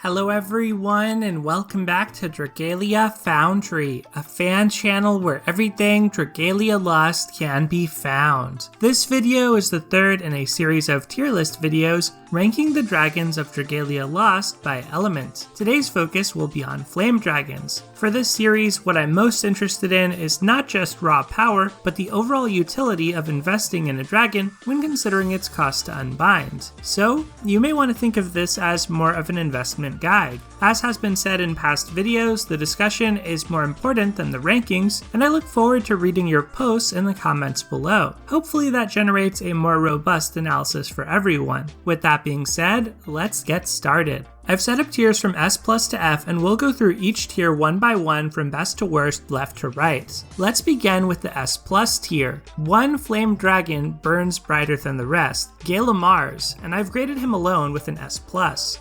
Hello everyone and welcome back to Dragalia Foundry, a fan channel where everything Dragalia Lost can be found. This video is the third in a series of tier list videos ranking the dragons of Dragalia Lost by element. Today's focus will be on flame dragons. For this series, what I'm most interested in is not just raw power, but the overall utility of investing in a dragon when considering its cost to unbind. So, you may want to think of this as more of an investment guide. As has been said in past videos, the discussion is more important than the rankings, and I look forward to reading your posts in the comments below. Hopefully that generates a more robust analysis for everyone. With that being said, let's get started. I've set up tiers from S+ to F and we'll go through each tier one by one from best to worst, left to right. Let's begin with the S+ tier. One flame dragon burns brighter than the rest, Gala Mars, and I've graded him alone with an S+.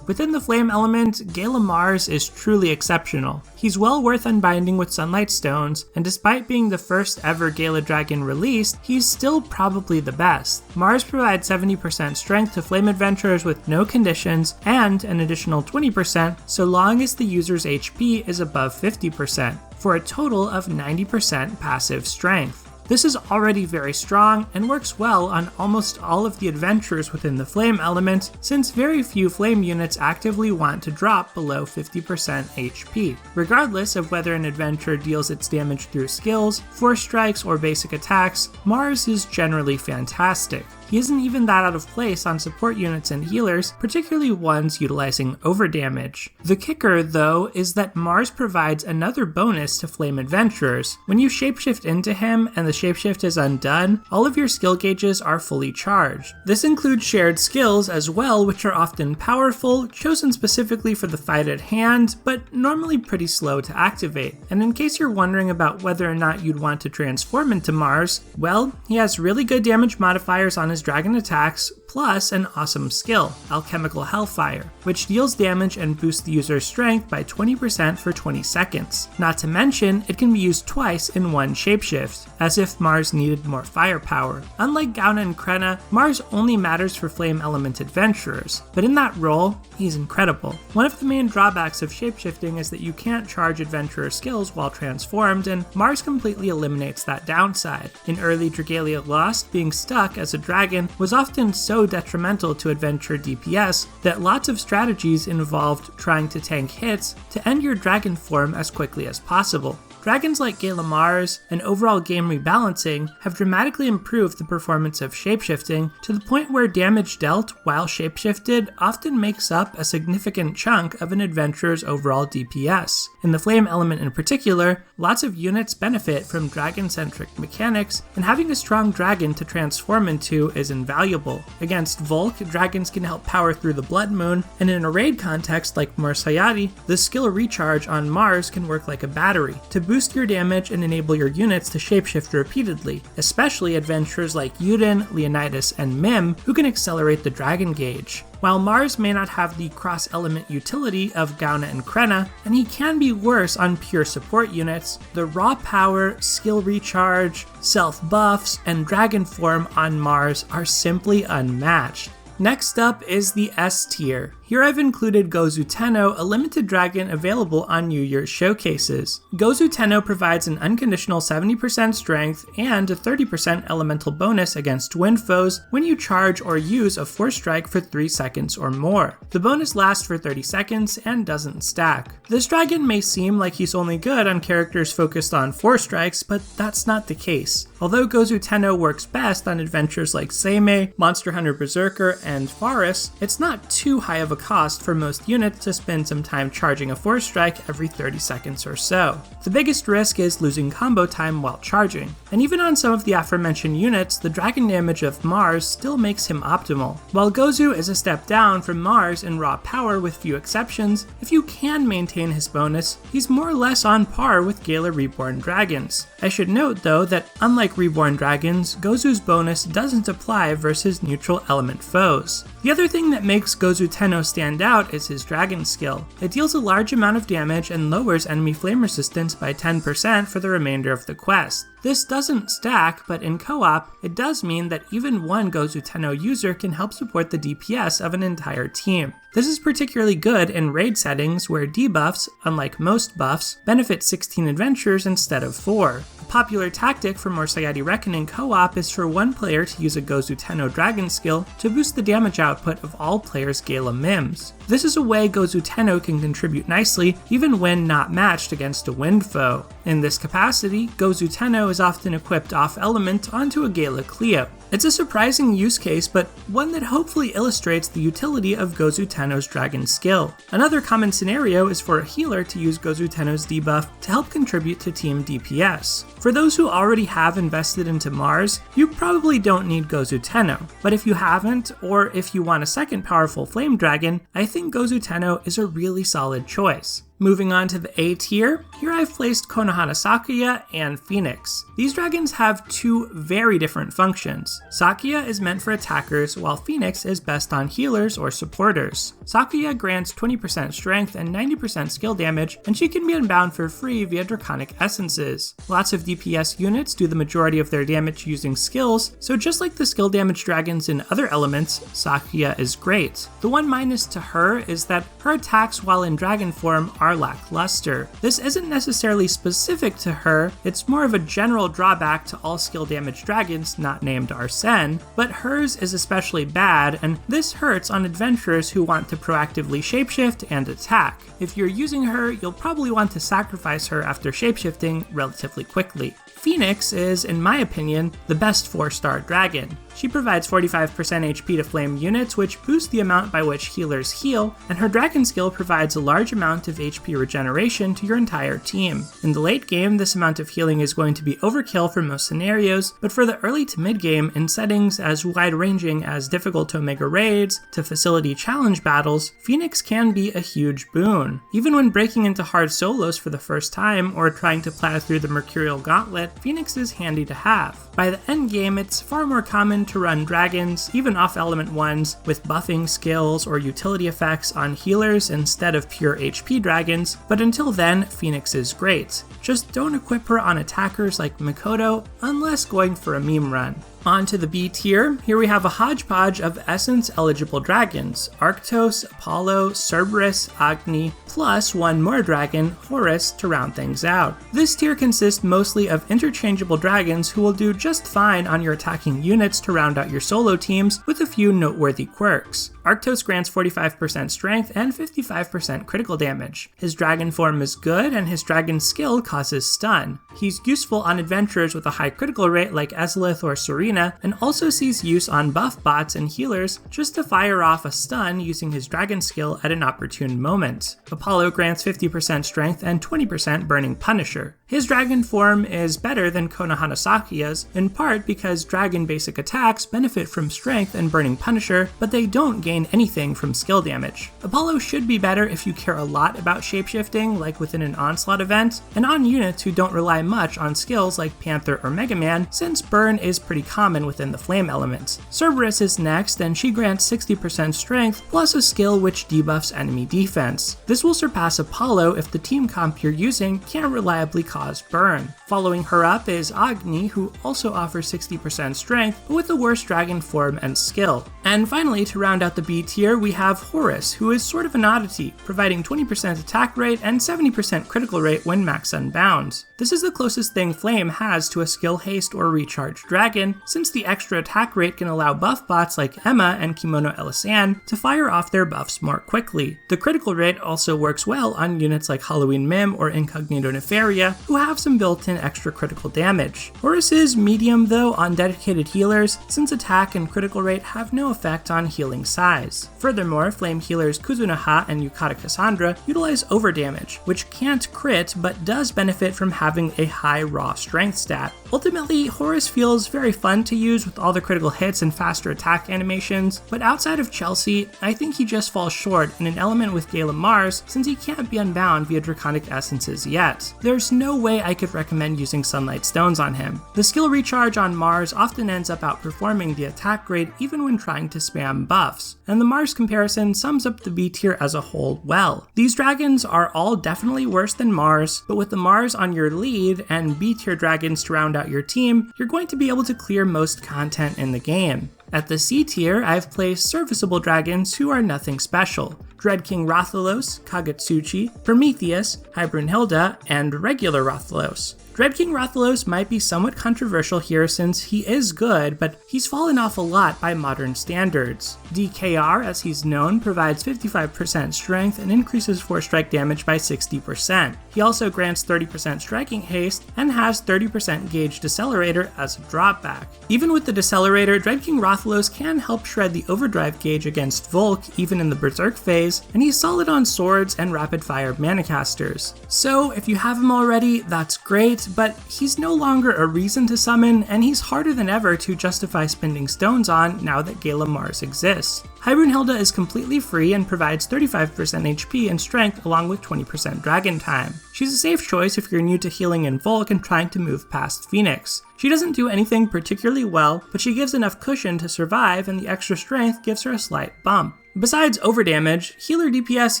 Within the flame element, Gala Mars is truly exceptional. He's well worth unbinding with sunlight stones, and despite being the first ever Gala dragon released, he's still probably the best. Mars provides 70% strength to flame adventurers with no conditions, and an additional 20% so long as the user's HP is above 50%, for a total of 90% passive strength. This is already very strong and works well on almost all of the adventurers within the flame element, since very few flame units actively want to drop below 50% HP. Regardless of whether an adventurer deals its damage through skills, force strikes, or basic attacks, Mars is generally fantastic. He isn't even that out of place on support units and healers, particularly ones utilizing overdamage. The kicker, though, is that Mars provides another bonus to flame adventurers. When you shapeshift into him and the shapeshift is undone, all of your skill gauges are fully charged. This includes shared skills as well, which are often powerful, chosen specifically for the fight at hand, but normally pretty slow to activate. And in case you're wondering about whether or not you'd want to transform into Mars, well, he has really good damage modifiers on his dragon attacks, plus an awesome skill, Alchemical Hellfire, which deals damage and boosts the user's strength by 20% for 20 seconds. Not to mention, it can be used twice in one shapeshift, as if Mars needed more firepower. Unlike Gauna and Krenna, Mars only matters for flame element adventurers, but in that role, he's incredible. One of the main drawbacks of shapeshifting is that you can't charge adventurer skills while transformed, and Mars completely eliminates that downside. In early Dragalia Lost, being stuck as a dragon was often so detrimental to adventure DPS that lots of strategies involved trying to tank hits to end your dragon form as quickly as possible. Dragons like Gala Mars and overall game rebalancing have dramatically improved the performance of shapeshifting to the point where damage dealt while shapeshifted often makes up a significant chunk of an adventurer's overall DPS. In the flame element in particular, lots of units benefit from dragon-centric mechanics, and having a strong dragon to transform into is invaluable. Against Volk, dragons can help power through the Blood Moon, and in a raid context like Morsayati, the skill recharge on Mars can work like a battery to boost your damage and enable your units to shapeshift repeatedly, especially adventurers like Yuden, Leonidas, and Mim, who can accelerate the dragon gauge. While Mars may not have the cross-element utility of Gauna and Krenna, and he can be worse on pure support units, the raw power, skill recharge, self-buffs, and dragon form on Mars are simply unmatched. Next up is the S tier. Here I've included Gozu Tenno, a limited dragon available on New Year's showcases. Gozu Tenno provides an unconditional 70% strength and a 30% elemental bonus against twin foes when you charge or use a force strike for 3 seconds or more. The bonus lasts for 30 seconds and doesn't stack. This dragon may seem like he's only good on characters focused on force strikes, but that's not the case. Although Gozu Tenno works best on adventures like Seimei, Monster Hunter Berserker, and Horus, it's not too high of a cost for most units to spend some time charging a force strike every 30 seconds or so. The biggest risk is losing combo time while charging, and even on some of the aforementioned units, the dragon damage of Mars still makes him optimal. While Gozu is a step down from Mars in raw power with few exceptions, if you can maintain his bonus, he's more or less on par with Gala Reborn dragons. I should note though that unlike Reborn dragons, Gozu's bonus doesn't apply versus neutral element foes. The other thing that makes Gozu Tenno stand out is his dragon skill. It deals a large amount of damage and lowers enemy flame resistance by 10% for the remainder of the quest. This doesn't stack, but in co-op, it does mean that even one Gozu Tenno user can help support the DPS of an entire team. This is particularly good in raid settings where debuffs, unlike most buffs, benefit 16 adventurers instead of 4. A popular tactic for Morsayati Reckoning co-op is for one player to use a Gozu Tenno dragon skill to boost the damage output of all players' Gala Mims. This is a way Gozu Tenno can contribute nicely even when not matched against a wind foe. In this capacity, Gozu Tenno is often equipped off-element onto a Gala Cleo. It's a surprising use case, but one that hopefully illustrates the utility of Gozu Tenno's dragon skill. Another common scenario is for a healer to use Gozu Tenno's debuff to help contribute to team DPS. For those who already have invested into Mars, you probably don't need Gozu Tenno, but if you haven't, or if you want a second powerful flame dragon, I think Gozu Tenno is a really solid choice. Moving on to the A tier, here I've placed Konohana Sakuya and Phoenix. These dragons have two very different functions. Sakuya is meant for attackers, while Phoenix is best on healers or supporters. Sakuya grants 20% strength and 90% skill damage, and she can be unbound for free via Draconic Essences. Lots of DPS units do the majority of their damage using skills, so just like the skill damage dragons in other elements, Sakuya is great. The one minus to her is that her attacks while in dragon form are lackluster. This isn't necessarily specific to her, it's more of a general drawback to all skill damage dragons not named Arsene, but hers is especially bad, and this hurts on adventurers who want to proactively shapeshift and attack. If you're using her, you'll probably want to sacrifice her after shapeshifting relatively quickly. Phoenix is, in my opinion, the best 4-star dragon. She provides 45% HP to flame units, which boosts the amount by which healers heal, and her dragon skill provides a large amount of HP regeneration to your entire team. In the late game, this amount of healing is going to be overkill for most scenarios, but for the early to mid game, in settings as wide-ranging as difficult to Omega raids to facility challenge battles, Phoenix can be a huge boon. Even when breaking into hard solos for the first time, or trying to plow through the Mercurial Gauntlet, Phoenix is handy to have. By the end game, it's far more common to run dragons, even off-element ones, with buffing skills or utility effects on healers instead of pure HP dragons, but until then, Phoenix is great. Just don't equip her on attackers like Mikoto, unless going for a meme run. On to the B tier, here we have a hodgepodge of Essence-eligible dragons, Arctos, Apollo, Cerberus, Agni, plus one more dragon, Horus, to round things out. This tier consists mostly of interchangeable dragons who will do just fine on your attacking units to round out your solo teams with a few noteworthy quirks. Arctos grants 45% strength and 55% critical damage. His dragon form is good, and his dragon skill causes stun. He's useful on adventurers with a high critical rate like Ezlith or Serena, and also sees use on buff bots and healers just to fire off a stun using his dragon skill at an opportune moment. Apollo grants 50% strength and 20% burning punisher. His dragon form is better than Konohana Sakuya's, in part because dragon basic attacks benefit from strength and burning punisher, but they don't gain anything from skill damage. Apollo should be better if you care a lot about shapeshifting, like within an Onslaught event, and on units who don't rely much on skills like Panther or Mega Man, since burn is pretty common within the flame elements. Cerberus is next, and she grants 60% strength, plus a skill which debuffs enemy defense. This will surpass Apollo if the team comp you're using can't reliably cause burn. Following her up is Agni, who also offers 60% strength, but with a worse dragon form and skill. And finally, to round out the B tier, we have Horus, who is sort of an oddity, providing 20% attack rate and 70% critical rate when max unbound. This is the closest thing Flame has to a skill haste or recharge dragon, since the extra attack rate can allow buff bots like Emma and Kimono Elisan to fire off their buffs more quickly. The critical rate also works well on units like Halloween Mim or Incognito Nefaria, who have some built-in extra critical damage. Horus is medium though on dedicated healers, since attack and critical rate have no effect on healing size. Furthermore, flame healers Kuzunoha and Yukata Cassandra utilize overdamage, which can't crit but does benefit from having having a high raw strength stat. Ultimately, Horus feels very fun to use with all the critical hits and faster attack animations, but outside of Chelsea, I think he just falls short in an element with Gala Mars since he can't be unbound via Draconic Essences yet. There's no way I could recommend using Sunlight Stones on him. The skill recharge on Mars often ends up outperforming the attack grade even when trying to spam buffs, and the Mars comparison sums up the B tier as a whole well. These dragons are all definitely worse than Mars, but with the Mars on your lead and B tier dragons to round out your team, you're going to be able to clear most content in the game. At the C tier, I've placed serviceable dragons who are nothing special. Dread King Rathalos, Kagetsuchi, Prometheus, Brunhilda, and regular Rathalos. Dread King Rathalos might be somewhat controversial here since he is good, but he's fallen off a lot by modern standards. DKR, as he's known, provides 55% strength and increases force strike damage by 60%. He also grants 30% striking haste and has 30% gauge decelerator as a dropback. Even with the decelerator, Dread King Rathalos can help shred the overdrive gauge against Volk even in the Berserk phase, and he's solid on swords and rapid fire mana casters. So if you have him already, that's great, but he's no longer a reason to summon, and he's harder than ever to justify spending stones on now that Gala Mars exists. Brunhilda is completely free and provides 35% HP and strength along with 20% dragon time. She's a safe choice if you're new to healing in Volk and trying to move past Phoenix. She doesn't do anything particularly well, but she gives enough cushion to survive, and the extra strength gives her a slight bump. Besides overdamage, healer DPS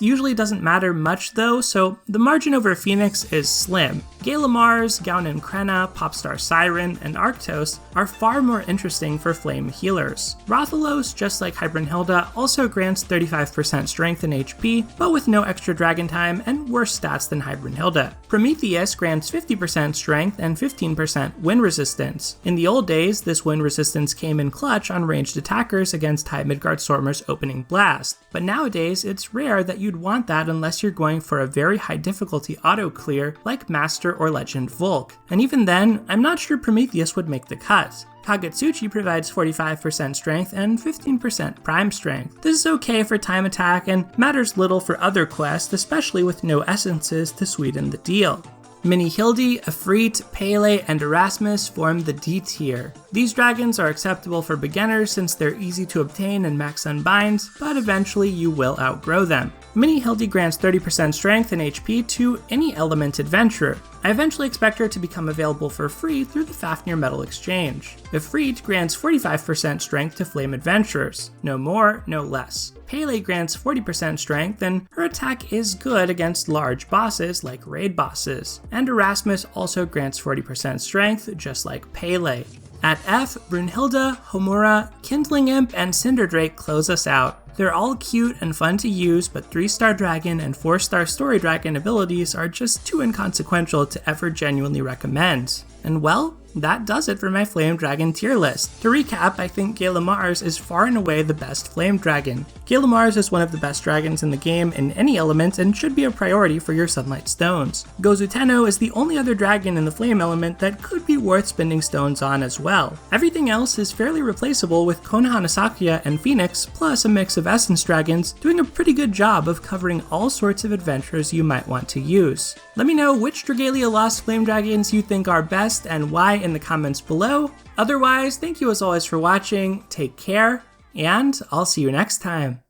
usually doesn't matter much though, so the margin over Phoenix is slim. Gala Mars, Gaunan Krenna, Popstar Siren, and Arctos are far more interesting for flame healers. Rathalos, just like Brunhilda, also grants 35% strength and HP, but with no extra dragon time and worse stats than Brunhilda. Prometheus grants 50% strength and 15% wind resistance. In the old days, this wind resistance came in clutch on ranged attackers against High Midgard Stormer's opening blast, but nowadays it's rare that you'd want that unless you're going for a very high difficulty auto clear like Master or Legend Volk, and even then, I'm not sure Prometheus would make the cut. Kagetsuchi provides 45% strength and 15% prime strength. This is okay for time attack and matters little for other quests, especially with no essences to sweeten the deal. Mini Hildy, Ifrit, Pele, and Erasmus form the D tier. These dragons are acceptable for beginners since they're easy to obtain and max unbinds, but eventually you will outgrow them. Mini Hildy grants 30% strength and HP to any element adventurer. I eventually expect her to become available for free through the Fafnir Metal Exchange. Ifrit grants 45% strength to flame adventurers. No more, no less. Pele grants 40% strength, and her attack is good against large bosses like raid bosses. And Erasmus also grants 40% strength, just like Pele. At F, Brunhilda, Homura, Kindling Imp, and Cinderdrake close us out. They're all cute and fun to use, but 3-star dragon and 4-star story dragon abilities are just too inconsequential to ever genuinely recommend. And well, that does it for my Flame Dragon tier list. To recap, I think Gala Mars is far and away the best Flame Dragon. Gala Mars is one of the best dragons in the game in any element and should be a priority for your Sunlight Stones. Gozu Tenno is the only other dragon in the Flame element that could be worth spending stones on as well. Everything else is fairly replaceable with Konohana Sakuya and Phoenix, plus a mix of Essence dragons, doing a pretty good job of covering all sorts of adventures you might want to use. Let me know which Dragalia Lost Flame Dragons you think are best and why in the comments below. Otherwise, thank you as always for watching, take care, and I'll see you next time.